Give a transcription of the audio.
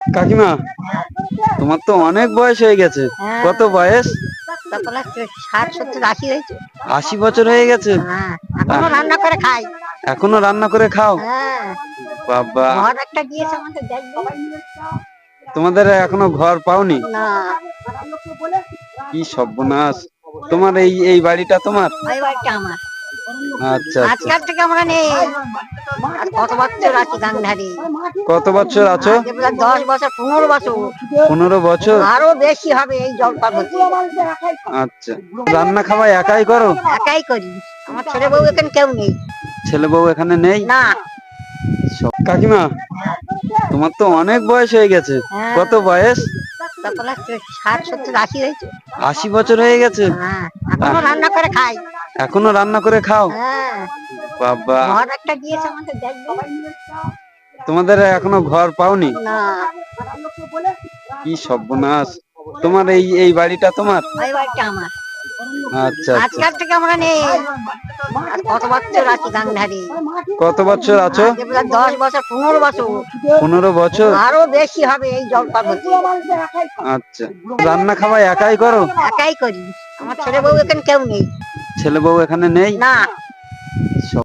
কাকিমা, তোমার তো অনেক বয়স হয়ে গেছে। হ্যাঁ, কত বয়স? তখন 60, 70, 80 হয়েছে। 80 বছর হয়ে গেছে। হ্যাঁ, এখনো আহ, রান্না করে খাই। এখনো রান্না করে খাও? হ্যাঁ, বাবা, ঘর একটা দিয়েছে আমাদের, দেখবো তোমাদের এখনো ঘর পাওনি? না। কি সর্বনাশ! তোমার এই এই বাড়িটা তোমার? ওই বাড়িটা আমার। আচ্ছা আচ্ছা। আজকাল থেকে আমরা নেই। আর কত বছর আছি গান্ধারী? কত বছর আছো? আজ প্রায় 10 বছর, 15 বছর। 15 বছর? আরো বেশি হবে এই জলপান হতে। আচ্ছা, রান্না খাওয়া একাই করো? একাই করি। আমার ছেলে বউ এখানে কেউ নেই। ছেলে বউ এখানে নেই? না। কাকিমা, তোমার তো অনেক বয়স হয়ে গেছে। হ্যাঁ, কত বয়স? তখন 60, 70, 80 হয়েছে। 80 বছর হয়ে গেছে। হ্যাঁ, এখনো আহ, রান্না করে খাই। এখনো রান্না করে খাও? হ্যাঁ, বাবা, ঘর একটা দিয়েছে আমাদের, দেখবো তোমাদের এখনো ঘর পাওনি? না। কি সর্বনাশ! তোমার এই এই বাড়িটা তোমার? ওই বাড়িটা আমার। আচ্ছা আচ্ছা। আজকাল থেকে আমরা নেই। আর কত বছর আছি গান্ধারী? কত বছর আছো? আজ প্রায় 10 বছর, 15 বছর। 15 বছর? আরো বেশি হবে এই জলপান হতে। আচ্ছা, রান্না খাওয়া একাই করো? একাই করি। আমার ছেলে বউ এখানে কেউ নেই। ছেলে বউ এখানে নেই? না।